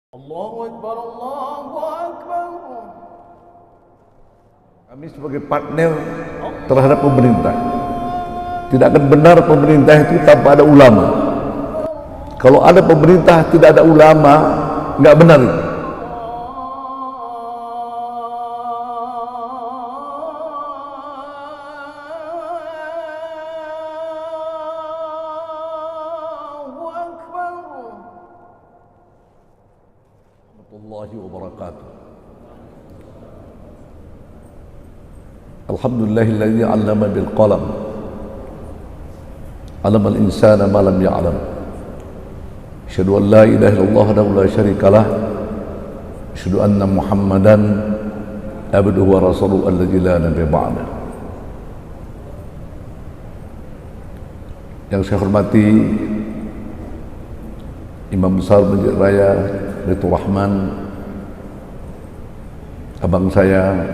Allahu Akbar, Allahu Akbar. Kami sebagai partner terhadap pemerintah. Tidak akan benar pemerintah itu tanpa ada ulama. Kalau ada pemerintah tidak ada ulama, nggak benar itu. Warahmatullahi wabarakatuh. Alhamdulillahilladzi 'allama bil qalam. 'Allamal insana ma lam ya'lam. Asyhadu an la ilaha illallah wahdahu la syarikalah. Asyhadu anna Muhammadan abduhu wa rasuluhu alladzi la nabiyya ba'da. Yang saya hormati Imam Besar Masjid Raya Baitur Rahman, abang saya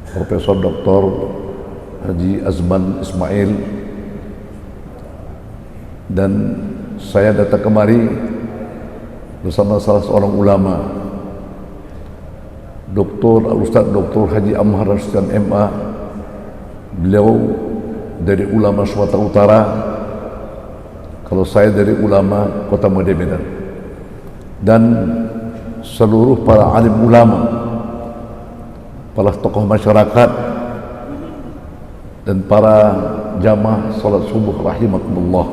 Profesor Dr. Haji Azman Ismail, dan saya datang kemari bersama salah seorang ulama, Dr. Al-Ustaz Dr. Haji Amhar Rashidan MA. Beliau dari ulama Sumatera Utara, kalau saya dari ulama Kota Medan, dan seluruh para alim ulama, para tokoh masyarakat, dan para jamaah salat subuh rahimakumullah.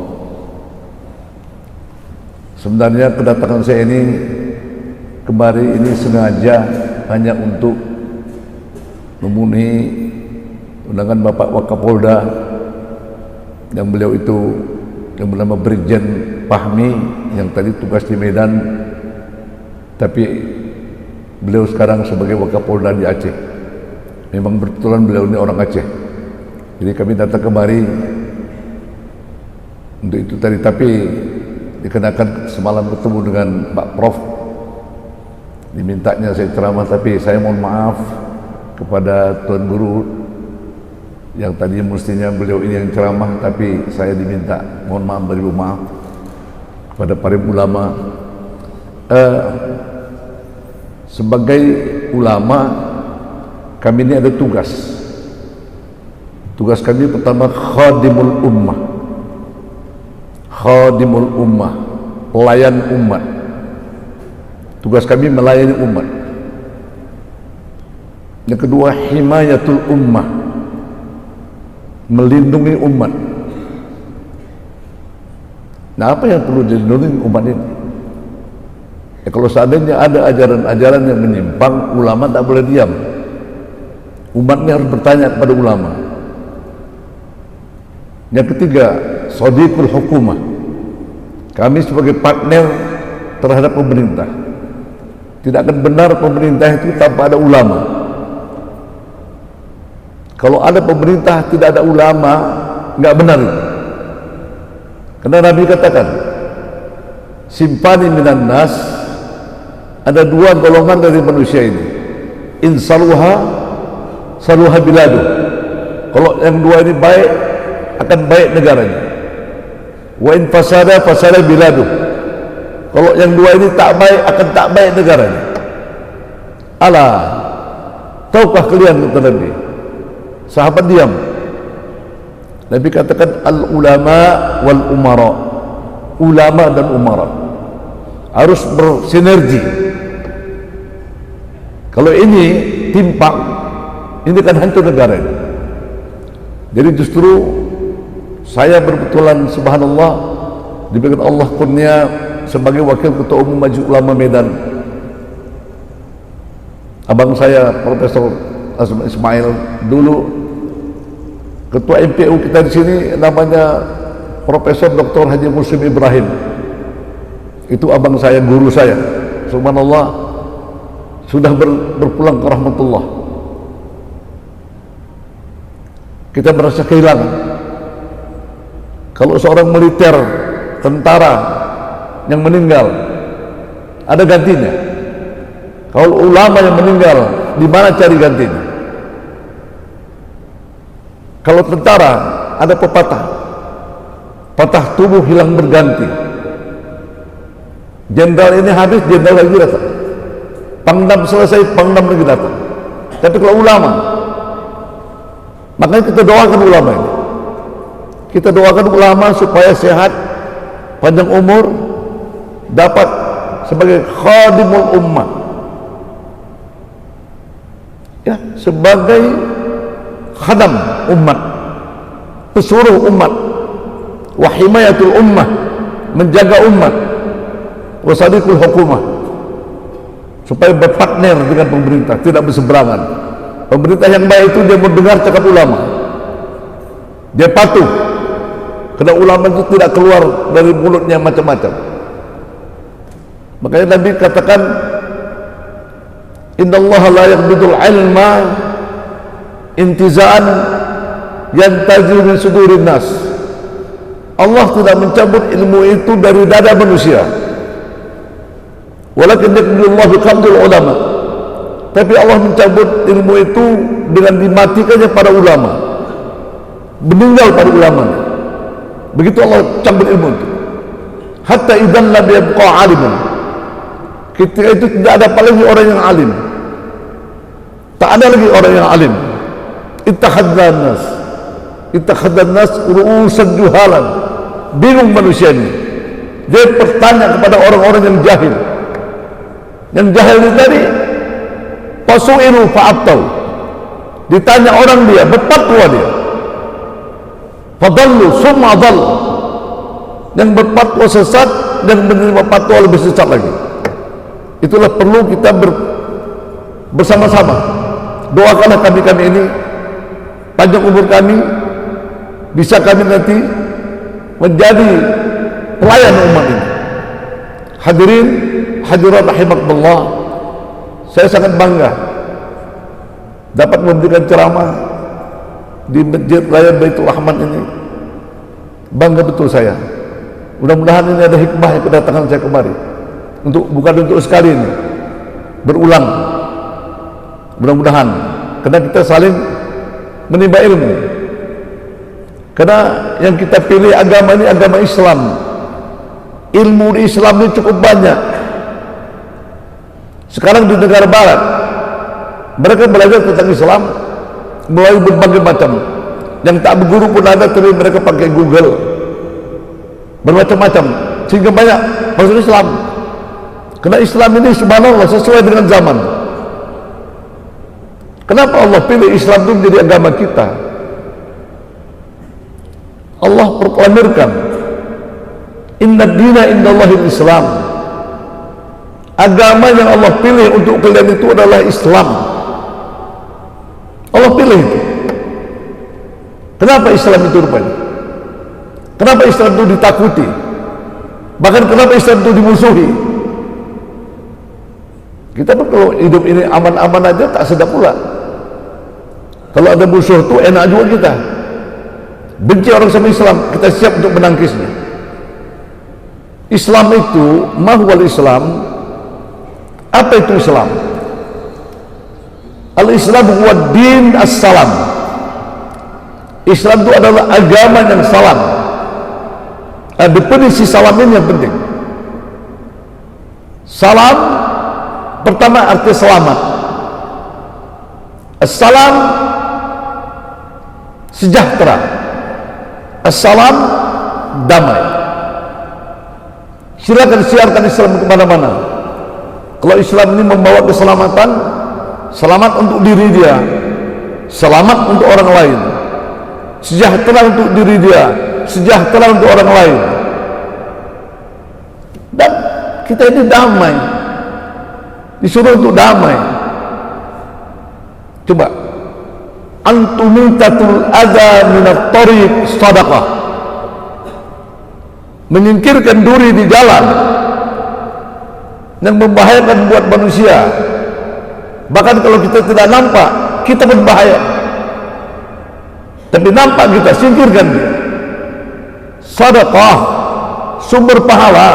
Sebenarnya kedatangan saya ini kembali ini sengaja hanya untuk memenuhi undangan Bapak Wakapolda, yang beliau itu yang bernama Brigjen Fahmi, yang tadi tugas di Medan, tapi beliau sekarang sebagai Wakapolda di Aceh. Memang betulan beliau ini orang Aceh, jadi kami datang kemari untuk itu tadi. Tapi dikenakan semalam ketemu dengan Pak Prof, dimintanya saya ceramah, tapi saya mohon maaf kepada Tuan Guru yang tadi mestinya beliau ini yang ceramah, tapi saya diminta, mohon maaf, beribu maaf kepada para ulama. Sebagai ulama, kami ini ada tugas. Tugas kami pertama khadimul ummah. Khadimul ummah, pelayan umat. Tugas kami melayani umat. Yang kedua, himayatul ummah, melindungi umat. Nah, apa yang perlu dilindungi umat ini? Ya, kalau seandainya ada ajaran-ajaran yang menyimpang, ulama tak boleh diam. Umatnya harus bertanya kepada ulama. Yang ketiga, shadiqul hukumah. Kami sebagai partner terhadap pemerintah. Tidak akan benar pemerintah itu tanpa ada ulama. Kalau ada pemerintah tidak ada ulama, nggak benar itu. Karena Nabi katakan, simpani minan nas, ada dua golongan dari manusia ini. In saluha saluha biladu. Kalau yang dua ini baik, akan baik negaranya. Wa in fasada fasada biladu. Kalau yang dua ini tak baik, akan tak baik negaranya. Alah, tahukah kalian, kata Nabi? Sahabat diam. Nabi katakan al ulama wal umara. Ulama dan umara harus bersinergi. Kalau ini timpang, ini kan hancur negara ini. Jadi justru saya berbetulan, subhanallah, diberikan Allah kurnia sebagai wakil ketua umum Majelis Ulama Medan. Abang saya Profesor Azman Ismail, dulu ketua MPU kita di sini namanya Profesor Dr. Haji Muslim Ibrahim. Itu abang saya, guru saya. Subhanallah, sudah berpulang ke rahmatullah. Kita merasa kehilangan. Kalau seorang militer, tentara yang meninggal, ada gantinya. Kalau ulama yang meninggal, di mana cari gantinya? Kalau tentara, ada pepatah, patah tubuh hilang berganti. Jenderal ini habis, jenderal lagi datang. Pangdam selesai, pangdam lagi datang. Tapi kalau ulama, makanya kita doakan ulama ini. Kita doakan ulama supaya sehat, panjang umur, dapat sebagai khadimul ummah, ya, sebagai khadam umat, pesuruh umat, wa himayatul ummah, menjaga umat, wa sadiqul hukumah, supaya berpartner dengan pemerintah, tidak berseberangan. Pemerintah yang baik itu dia mendengar cakap ulama, dia patuh, karena ulama itu tidak keluar dari mulutnya macam-macam. Makanya Nabi katakan, innallaha la yaqbidul ilma intiza'an yantazi'u min sudurin nas. Allah tidak mencabut ilmu itu dari dada manusia, walakin yaqbidullahu biqabdil ulama. Tapi Allah mencabut ilmu itu dengan dimatikannya para ulama, meninggal para ulama. Begitu Allah cabut ilmu itu. Hatta idzan lam yabqa alimun. Ketika itu tidak ada lagi orang yang alim, tak ada lagi orang yang alim. Ittakhadhan nas ru'usan juhalan. Bingung manusia ini, dia bertanya kepada orang-orang yang jahil. Yang jahil itu tadi fasu'ilu fa'abtau, ditanya orang dia, berfatwa dia, fadallu summa adall, yang berfatwa sesat dan menerima fatwa lebih sesat lagi. Itulah perlu kita bersama-sama. Doakanlah kami ini, panjang umur kami, bisa kami nanti menjadi pelayan umat ini. Hadirin hadirat rahimakumullah, saya sangat bangga dapat memberikan ceramah di Masjid Raya Baitur Rahman ini. Bangga betul saya. Mudah-mudahan ini ada hikmah yang kedatangan saya kemari. Bukan untuk sekali ini, berulang. Mudah-mudahan, karena kita saling menimba ilmu. Karena yang kita pilih agama ini agama Islam. Ilmu di Islam ini cukup banyak. Sekarang di negara barat, mereka belajar tentang Islam melalui berbagai macam. Yang tak berguru pun ada, tapi mereka pakai Google, bermacam-macam, sehingga banyak masuk Islam. Karena Islam ini subhanallah sesuai dengan zaman. Kenapa Allah pilih Islam itu menjadi agama kita? Allah proklamirkan, inna dina indallahil Islam. Agama yang Allah pilih untuk kalian itu adalah Islam. Allah pilih itu. Kenapa Islam itu rupanya? Kenapa Islam itu ditakuti? Bahkan kenapa Islam itu dimusuhi? Kita pun kalau hidup ini aman-aman aja tak sedap pula. Kalau ada musuh itu enak juga kita. Benci orang sama Islam, kita siap untuk menangkisnya. Islam itu, mahwal Islam. Apa itu Islam? Al-Islam huwa din as-salam. Islam itu adalah agama yang salam. Definisi salam ini yang penting. Salam pertama arti selamat. Assalam sejahtera. Assalam damai. Silakan siarkan Islam kemana-mana. Kalau Islam ini membawa keselamatan, selamat untuk diri dia, selamat untuk orang lain, sejahtera untuk diri dia, sejahtera untuk orang lain. Dan kita ini damai, disuruh untuk damai. Coba, antumitatul adza minat thariq sadaqah. Menyingkirkan duri di jalan yang membahayakan buat manusia. Bahkan kalau kita tidak nampak, kita berbahaya. Tapi nampak kita, singkirkan dia. Sedekah, sumber pahala.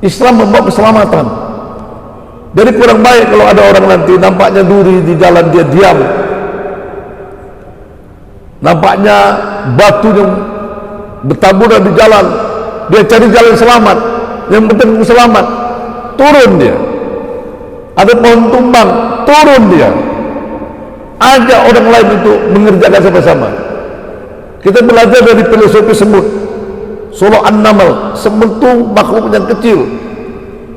Islam membawa keselamatan. Jadi kurang baik kalau ada orang nanti nampaknya duri di jalan, dia diam. Nampaknya batu yang bertaburan di jalan, dia cari jalan selamat. yang penting aku selamat. Turun dia. Ada pohon tumbang, turun dia. Ajak orang lain untuk mengerjakan sama-sama. Kita belajar dari filosofi semut. Surah An-Naml, semut itu makhluk yang kecil,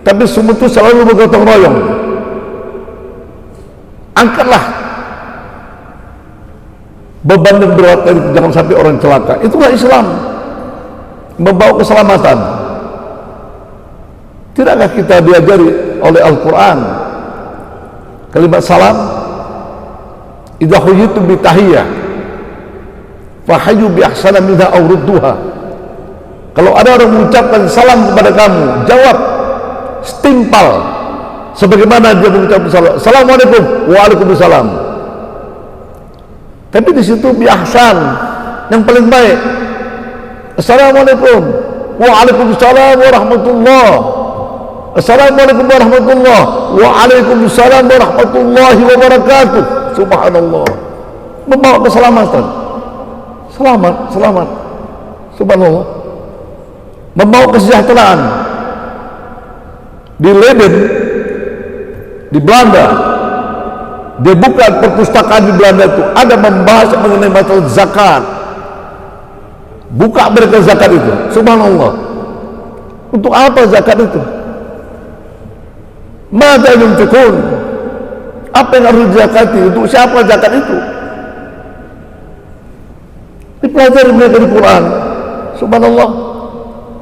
tapi semut itu selalu bergotong royong. Angkatlah beban yang berat, jangan sampai orang celaka. Itulah Islam, membawa keselamatan. Tidakkah kita diajari oleh Al-Quran kalimat salam? Idza huyitum bi tahiyyah fahayyu bi ahsana minha aw rudduha. Kalau ada orang mengucapkan salam kepada kamu, jawab setimpal sebagaimana dia mengucapkan salam. Assalamualaikum, waalaikumsalam. Tapi di situ bi ahsan, yang paling baik. Assalamualaikum, waalaikumsalam warahmatullahi. Assalamualaikum warahmatullahi, waalaikumsalam warahmatullahi wabarakatuh. Subhanallah, membawa keselamatan. Selamat. Subhanallah, membawa kesejahteraan. Di Leiden, di Belanda, dia buka perpustakaan di Belanda itu ada membahas mengenai masalah zakat. Buka mereka zakat itu. Subhanallah, untuk apa zakat itu? Mada yunfikun, apa yang harus dizakati, untuk siapa zakat itu? Dipelajari mereka di Quran. Subhanallah,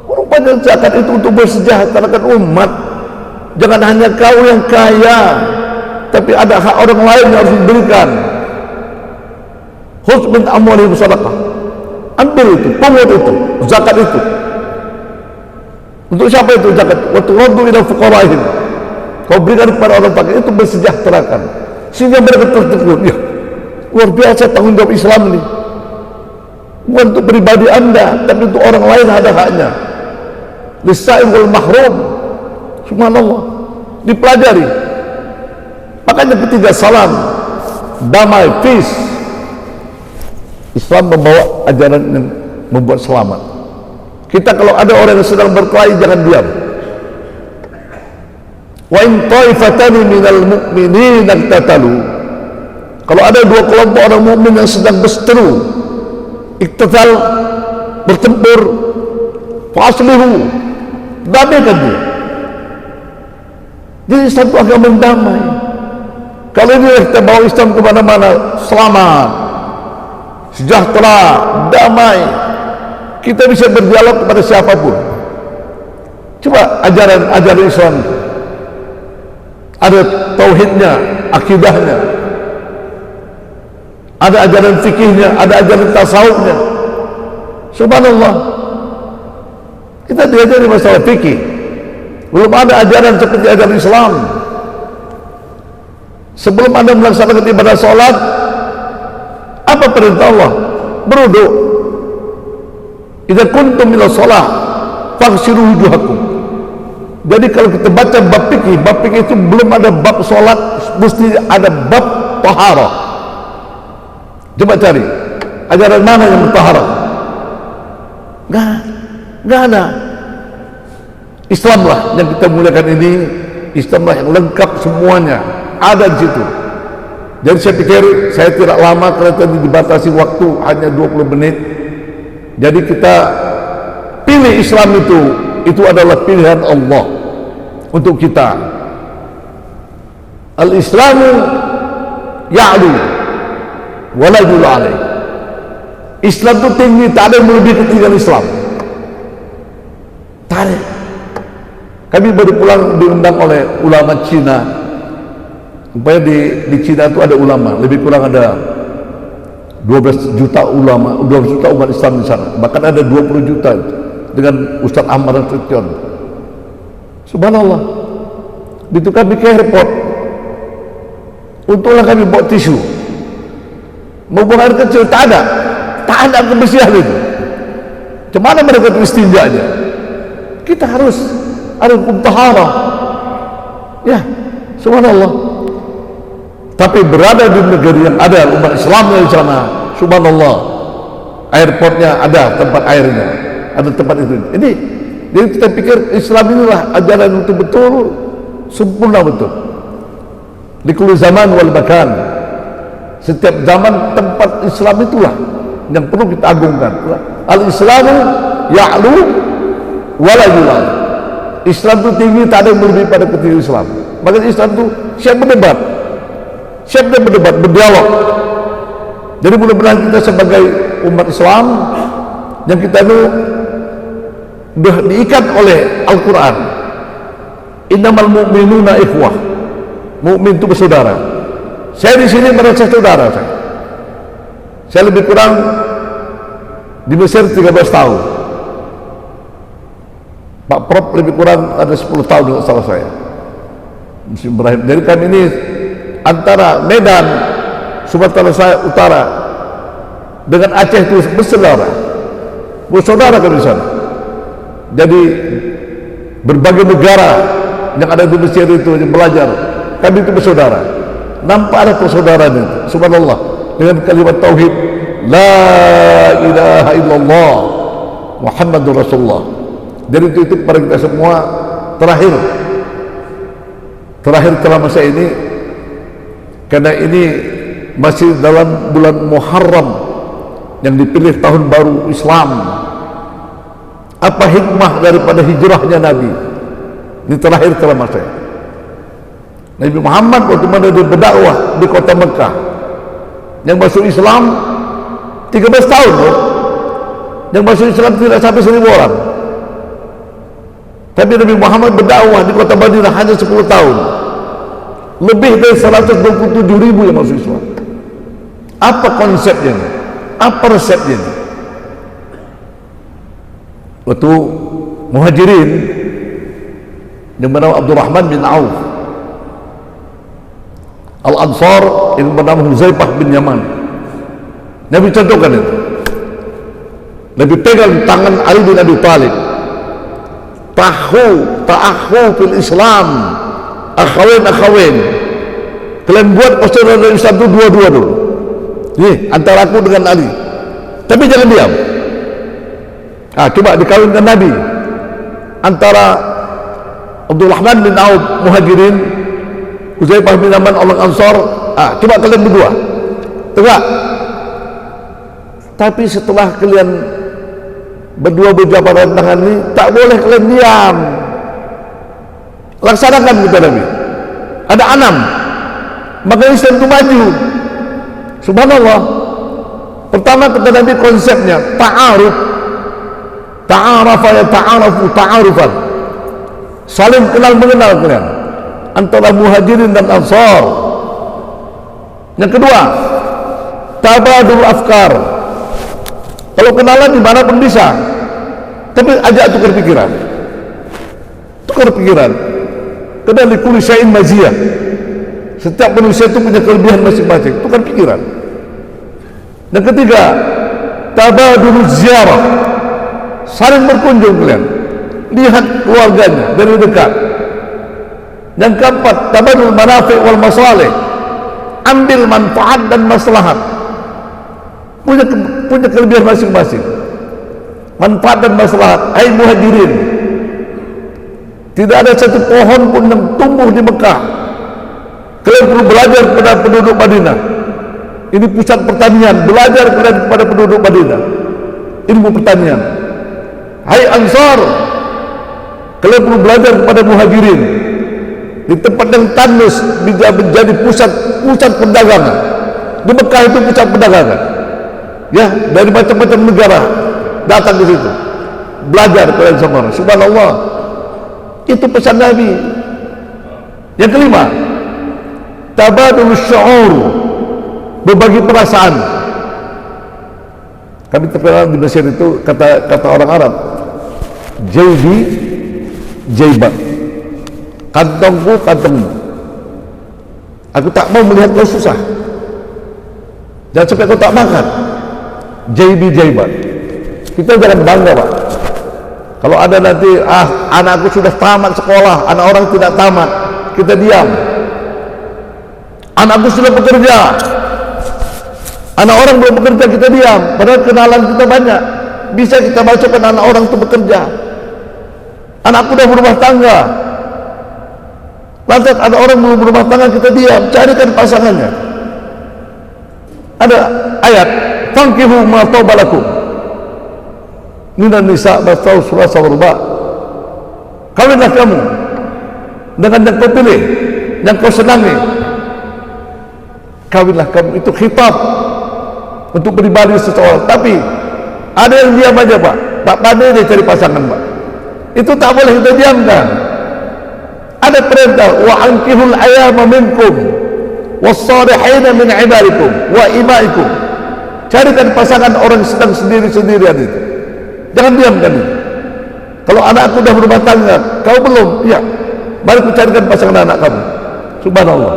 rupanya zakat itu untuk bersejahterakan umat. Jangan hanya kau yang kaya, tapi ada hak orang lain yang harus diberikan. Khudz min amwalihim shadaqah, ambil itu, pungut itu, zakat itu. Untuk siapa itu zakat? Wa turaddu ila fuqara'ihim, kau berikan kepada orang fakir, itu bersejahterakan sehingga mereka tertegun. Ya, luar biasa tanggung jawab Islam ini, bukan untuk pribadi anda, tapi untuk orang lain ada haknya. Lisa'il wal mahrum. Subhanallah, dipelajari. Makanya ketiga, salam, damai, peace. Islam membawa ajaran yang membuat selamat. Kita kalau ada orang yang sedang berkelahi, jangan diam. Wa in ta'ifatani minal mu'minin iqtatalu, kalau ada dua kelompok orang mukmin yang sedang berseteru, iktatal, bertempur, faslihu, damaikan dia. Jadi Islam itu agama damai. Kalau ini kita bawa Islam kemana-mana, selamat, sejahtera, damai. Kita bisa berdialog kepada siapapun. Coba ajaran Islam, ada tauhidnya, akidahnya, ada ajaran fikihnya, ada ajaran tasawufnya. Subhanallah, kita diajari masalah fikih, belum ada ajaran seperti ajaran Islam. Sebelum anda melaksanakan ibadah sholat, apa perintah Allah? Berwudu. Idza kuntum ila shalah faghsilu wujuhakum. Jadi kalau kita baca bab fikih itu belum ada bab sholat, mesti ada bab taharah. Coba cari ajaran mana yang taharah? Nggak ada. Islamlah yang kita muliakan ini, Islamlah yang lengkap semuanya ada di situ. Jadi saya pikir saya tidak lama karena tadi dibatasi waktu hanya 20 menit. Jadi kita pilih Islam itu adalah pilihan Allah untuk kita. Al-Islamu ya'lu wa la ya'lu alaih. Islam itu tinggi, tak ada yang melebihi ketinggian Islam. Tak ada. Kami baru pulang diundang oleh ulama Cina. Supaya di Cina itu ada ulama, lebih kurang ada 12 juta ulama, 12 juta umat Islam di sana. Bahkan ada 20 juta dengan Ustaz Ahmad Nasution. Subhanallah. Begitu kami ke airport, untunglah kami bawa tisu. Mau buang air kecil, tak ada kebersihan itu. Cuma mana mereka istinjanya? Kita harus ada hukum taharah. Ya, subhanallah. Tapi berada di negeri yang ada umat Islamnya di sana, subhanallah, airportnya ada tempat airnya, ada tempat itu. Ini Jadi kita pikir Islam inilah ajaran itu betul, sempurna betul. Di kulli zaman wal makan. Setiap zaman tempat Islam itulah yang perlu kita agungkan. Al-Islamu ya'lu wa la yulal. Islam itu tinggi, tak ada yang lebih pada ketinggian Islam. Maka Islam itu siap berdebat, berdialog. Jadi mudah-mudahan kita sebagai umat Islam yang kita itu diikat oleh Al-Quran. Innamal mu'minuna ikhwah. Mukmin itu bersaudara. Saya di sini merasa saudara saya. Saya lebih kurang di Mesir 13 tahun. Pak Prof lebih kurang ada 10 tahun dengan salah saya. Musim berakhir. Jadi kami ini antara Medan, Sumatera Utara dengan Aceh itu bersaudara kami di sana. Jadi berbagai negara yang ada di Mesir itu yang belajar, kami itu bersaudara. Nampak ada persaudaraan itu, subhanallah, dengan kalimat tauhid la ilaha illallah Muhammadur Rasulullah. Jadi itu kepada kita semua terakhir dalam masa ini, karena ini masih dalam bulan Muharram yang dipilih tahun baru Islam. Apa hikmah daripada hijrahnya Nabi? Ini terakhir dalam masa ini. Nabi Muhammad waktu mana dia berdakwah di kota Mekah, yang masuk Islam 13 tahun loh. Yang masuk Islam tidak sampai 1000 orang. Tapi Nabi Muhammad berdakwah di kota Madinah hanya 10 tahun. Lebih dari 127.000 yang masuk Islam. Apa konsepnya? Apa resepnya? Waktu Muhajirin yang bernama Abdurrahman bin Auf, Al-Ansar yang bernama Huzaifah bin Yaman, Nabi contohkan itu. Nabi pegang tangan Ali bin Abi Thalib, ta'akhu fil Islam, akhawin, kalian buat persaudaraan dalam Islam itu dua-dua dulu. Nih, antara aku dengan Ali. Tapi jangan diam. Coba dikawinkan Nabi antara Abdurrahman bin Auf Muhajirin, Huzaifah bin Yaman orang Ansar. Coba kalian berdua tegak. Tapi setelah kalian berdua berjabat tangan ini, tak boleh kalian diam. Laksanakan kata Nabi. Ada 6, maka Islam itu maju. Subhanallah. Pertama kata Nabi konsepnya ta'aruf. Ta'arafa ya ta'arafu ta'arufan. Saling kenal mengenal kalian antara Muhajirin dan Ansar. Yang kedua, tabadul afkar. Kalau kenalan dimanapun bisa, tapi ajak tukar pikiran. Karena di kulli syai'in maziyah. Setiap manusia itu punya kelebihan masing-masing. Tukar pikiran. Yang ketiga, tabadul ziarah. Saling berkunjung kalian, lihat keluarganya dari dekat. Yang keempat, tabadul manafi' wal masalih. Ambil manfaat dan maslahat. Punya kelebihan masing-masing. Manfaat dan maslahat. Hai Muhajirin, tidak ada satu pohon pun yang tumbuh di Mekah. Kalian perlu belajar kepada penduduk Madinah. Ini pusat pertanian. Belajar kalian kepada penduduk Madinah ilmu pertanian. Hai Ansar, kalian perlu belajar kepada Muhajirin. Di tempat yang tandus menjadi pusat perdagangan. Di Mekah itu pusat perdagangan. Ya, dari macam-macam negara datang ke situ. Belajar kalian sama orang. Subhanallah. Itu pesan Nabi. Yang kelima, tabadul syu'ur, berbagi perasaan. Kami terkenal di Mesir itu kata orang Arab, jaibat, kantongku kantongmu. Aku tak mau melihat kau susah, jangan sampai kau tak makan. Jaibat. Kita jangan bangga, Pak. Kalau ada nanti anakku sudah tamat sekolah, anak orang tidak tamat, kita diam. Anakku sudah bekerja, anak orang belum bekerja, kita diam. Padahal kenalan kita banyak, bisa kita masukkan anak orang itu bekerja. Anakku udah berumah tangga. Lantas ada orang belum berumah tangga, kita diam, carikan pasangannya. Ada ayat, fankihu ma taba lakum minan nisa masau sulasa warba. Kawinlah kamu dengan yang kau pilih, yang kau senangi. Kawinlah kamu, itu khitab untuk pribadi seseorang. Tapi ada yang diam aja, Pak. Tak pandai dia cari pasangan, Pak. Itu tak boleh kita diamkan. Ada perintah, wa ankihul ayama minkum was-salihina min ibadikum wa imaikum. Carikan pasangan orang sedang sendiri-sendirian itu. Jangan diamkan itu. Kalau anakku sudah berumah tangga, kau belum, ya, mari ku carikan pasangan anak kamu. Subhanallah.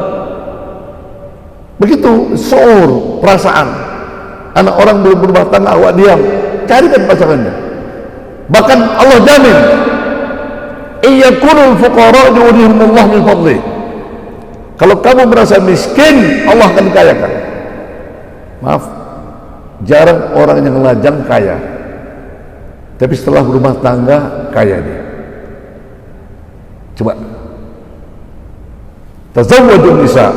Begitu suur, perasaan. Anak orang belum berumah tangga, awak diam, carikan pasangannya. Bahkan Allah jamin, iyakunul fuqara yu'nihumullah min fadlih. Kalau kamu merasa miskin, Allah akan kayakan. Maaf, jarang orang yang lajang kaya, tapi setelah berumah tangga kaya dia. Coba tazawwajun nisa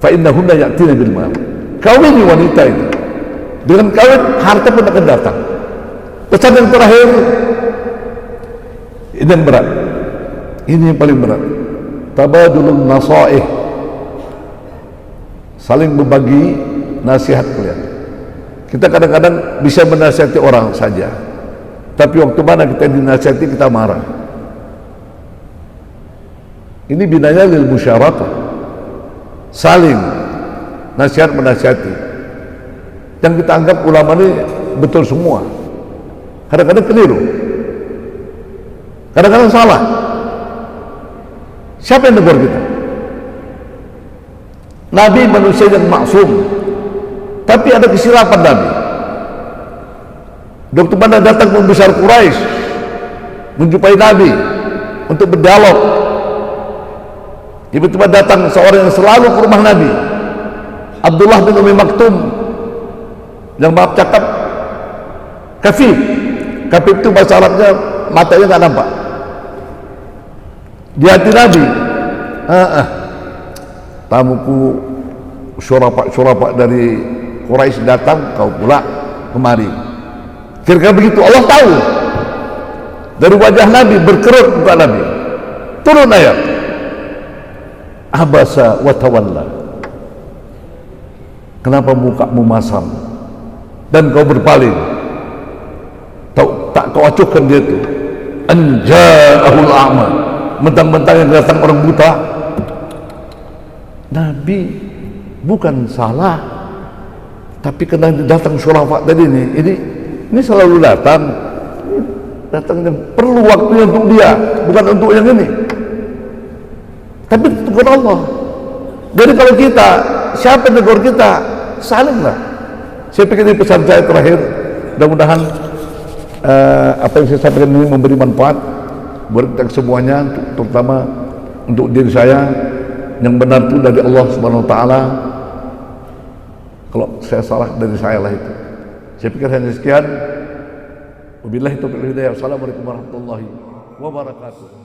fa innahunna ya'tina bil mal. Kawini wanita itu, dengan kawin harta pun akan datang. Pesan yang terakhir, ini yang berat, ini yang paling berat, tabadulun nasaih, saling berbagi nasihat kalian. Kita kadang-kadang bisa menasihati orang saja, tapi waktu mana kita dinasihati kita marah. Ini binanya lil musyarakah, saling nasihat menasihati. Yang kita anggap ulama ini betul semua, kadang-kadang keliru, kadang-kadang salah. Siapa yang negur kita? Nabi manusia yang maksum, tapi ada kesilapan Nabi. Waktu mana datang pembesar Quraisy menjumpai Nabi untuk berdialog, tiba-tiba datang seorang yang selalu ke rumah Nabi, Abdullah bin Umi Maktum, yang maaf cakap kafif. Kafif itu bahasa Arabnya matanya nggak nampak. Di hati Nabi, tamuku syurapak dari Quraisy datang, kau pula kemari. Kira-kira begitu. Allah tahu dari wajah Nabi, berkerut muka Nabi. Turun ayat, abasa wa tawalla. Kenapa mukamu masam dan kau berpaling? Tak kau acuhkan dia itu. Anja'ahul a'ma, mentang-mentang yang datang orang buta. Nabi bukan salah, tapi kena datang syurafa tadi ini selalu datang yang perlu waktunya untuk dia, bukan untuk yang ini. Tapi bukan Allah. Jadi kalau kita, siapa yang negur kita, salinglah. Saya pikir ini pesan saya terakhir. Mudah-mudahan apa yang saya sampaikan ini memberi manfaat buat kita semuanya, terutama untuk diri saya. Yang benar itu dari Allah Subhanahu Wa Taala. Kalau saya salah dari saya lah itu. Saya pikir hanya sekian. Wabillahi taufiq wal hidayah. Assalamualaikum warahmatullahi wabarakatuh.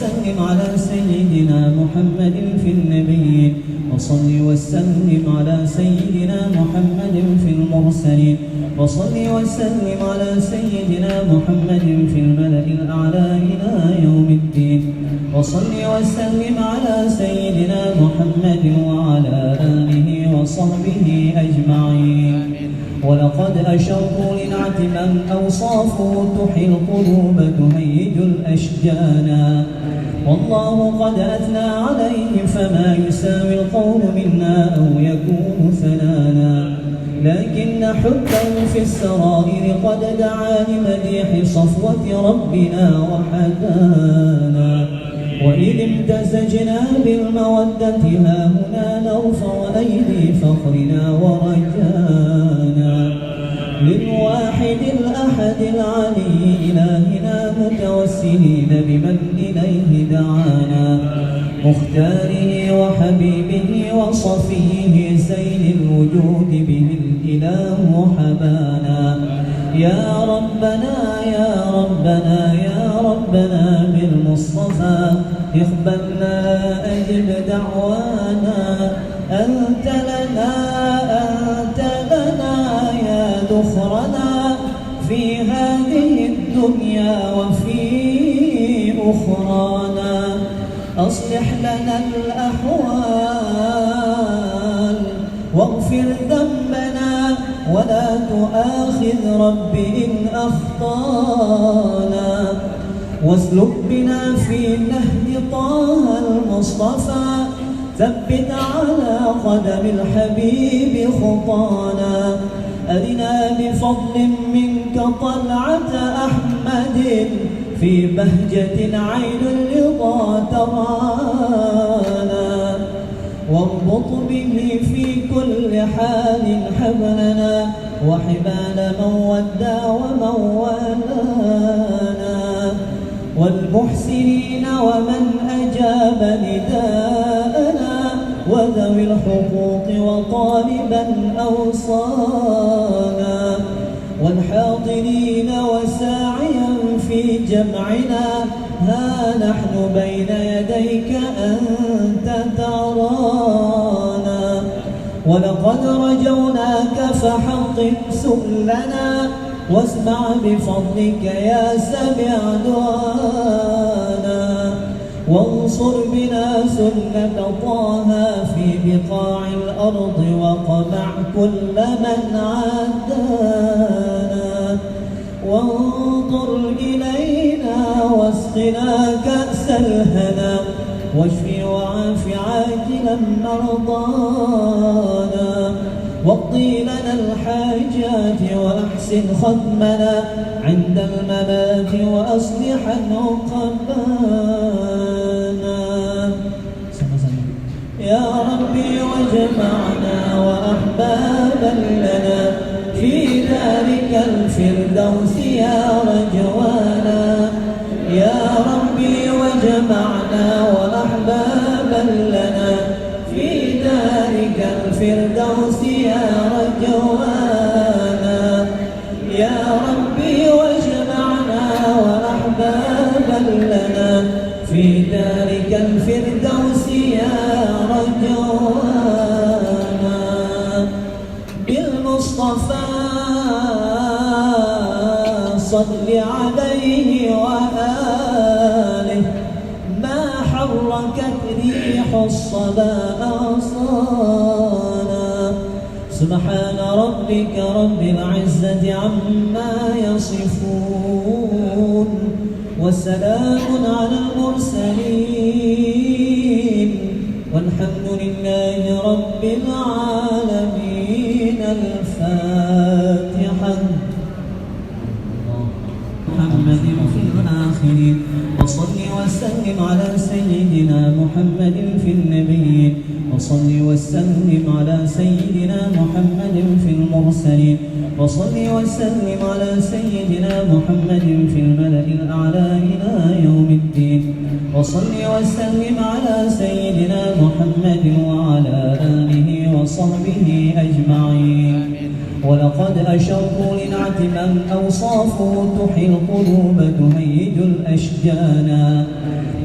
وسلم على سيدنا محمد في النبيين وصل وسلم على سيدنا محمد في المرسلين وصل وسلم على سيدنا محمد في الملأ الأعلى إلى يوم الدين وصل وسلم على سيدنا محمد وعلى آله وصحبه أجمعين. ولقد أشروا لنعت من أوصافه تحيي القلوب تهيج الأشجانا والله قد أثنى عليه فما يساوي القول منا أو يكون ثنانا لكن حبا في السرائر قد دعا لمديح صفوة ربنا وحدانا وإذ امتزجنا بالمودة ها هنا نرفع أيدي فخرنا ورجانا للواحد الأحد العلي إلهنا متوسلين بمن إليه دعانا مختاره وحبيبه وصفيه زين الوجود به الإله حبانا يا ربنا يا ربنا يا ربنا بالمصطفى اقبلنا أجب دعوانا أنت لنا يا ذخرنا في هذه الدنيا وفي أخرانا أصلح لنا الأحوال واغفر ذنبنا ولا تؤاخذ رب إن أخطانا واسلك بنا في نهج طه المصطفى ثبت على قدم الحبيب خطانا أرنا بفضل منك طلعة أحمد في بهجة عين الرضا ترانا واربط به في كل حال حبلنا وحبال من ودى ومن والانا والمحسنين ومن أجاب نداءنا وذوي الحقوق وطالبا أوصانا والحاضرين وساعيا في جمعنا ها نحن بين يديك أنت ترانا ولقد رجوناك فحقق سؤلنا واسمع بفضلك يا سميع دعانا وانصر بنا سنة طه في بقاع الأرض وقمع كل من عادانا وانظر إلينا واسقنا كأس الهنا واشف وعاف عاجلا مرضانا واقضي لنا الحاجات وأحسن ختمنا عند الممات وأصلح عقبانا يا ربي واجمعنا وأحبابا لنا في ذلك الفردوس يا رجوانا يا ربي واجمعنا وأحبابا لنا في ذلك الفردوس يا رجوانا يا ربي واجمعنا وأحبابا لنا في ذلك الفردوس يا رجوانا بالمصطفى صل عليه وآله ما حركت ريح الصبا أغصانا سبحان ربك رب العزة عما يصفون وسلام على المرسلين والحمد لله رب العالمين. الفاتحة. محمد في الآخرين وصل وسلم على سيدنا محمد في النبيين وصل وسلم على سيدنا محمد في المرسلين وصل وسلم على سيدنا محمد في الملأ الأعلى إلى يوم الدين وصل وسلم على سيدنا محمد وعلى آله وصحبه أجمعين. ولقد أشروا لنعت من أوصافه تحيي القلوب تهيج الأشجانا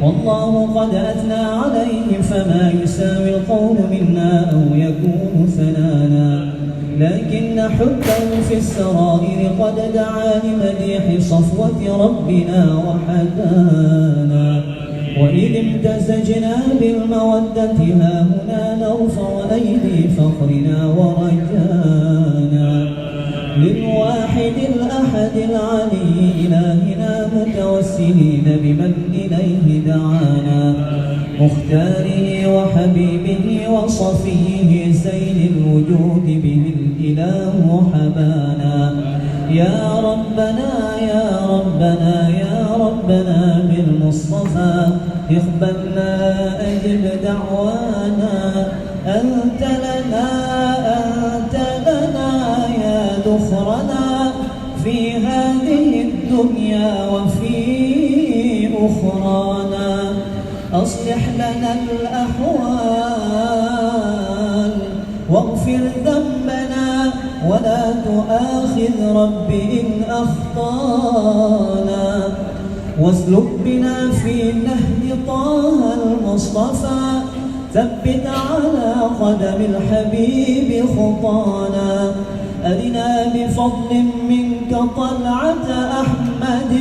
والله قد أثنى عليه فما يساوي القول منا أو يكون ثنانا لكن حبه في السرائر قد دعا لمديح صفوة ربنا وحدانا وإذ امتزجنا بالمودة هاهنا نرفع أيدي فخرنا ورجانا للواحد الأحد العلي إلهنا متوسلين بمن إليه دعانا مختاره وحبيبه وصفيه زين الوجود به الإله حبانا يا ربنا يا ربنا يا ربنا بالمصطفى اقبلنا أجب دعوانا أنت لنا يا ذخرنا في هذه الدنيا وفي أخرانا أصلح لنا الأحوال واغفر ذنبنا ولا تؤاخذ رب إن أخطانا واسلك بنا في نهج طه المصطفى ثبت على قدم الحبيب خطانا أرنا بفضل منك طلعة أحمد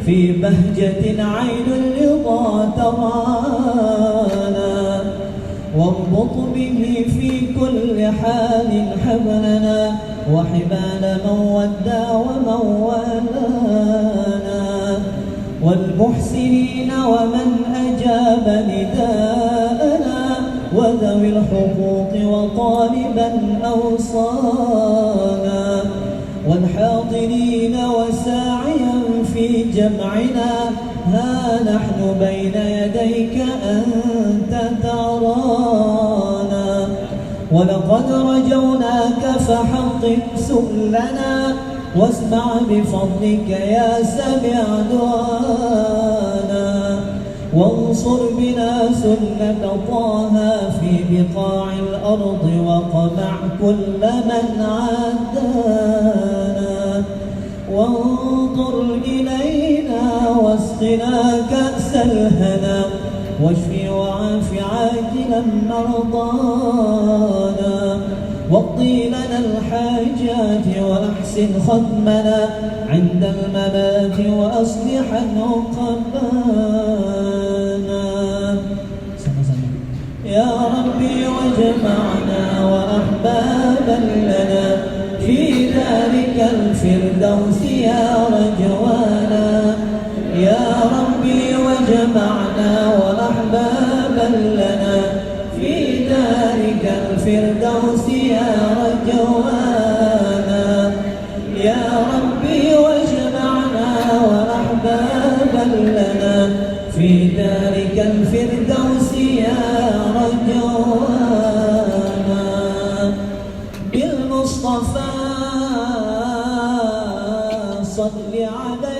في بهجة عين الرضا ترانا واربط به في كل حال حبلنا وحبال من ودى ومن والانا والمحسنين ومن أجاب نداءنا وذوي الحقوق وطالبا أوصانا والحاضرين وساعيا في جمعنا ها نحن بين يديك أنت ترانا ولقد رجوناك فحقق سؤلنا واسمع بفضلك يا سميع دعانا وانصر بنا سنة طه في بقاع الأرض وقمع كل من عادانا وانظر إلينا واسقنا كأس الهنا واشف وعاف عاجلا مرضانا واقضي لنا الحاجات وأحسن ختمنا عند الممات وأصلح عقبانا يا ربي واجمعنا وأحبابا لنا في ذلك الفردوس يا رجوانا يا ربي واجمعنا وأحبابا لنا في ذلك الفردوس يا رجوانا يا ربي واجمعنا وأحبابا لنا في ذلك الفردوس يا رجوانا بالمصطفى صل عليه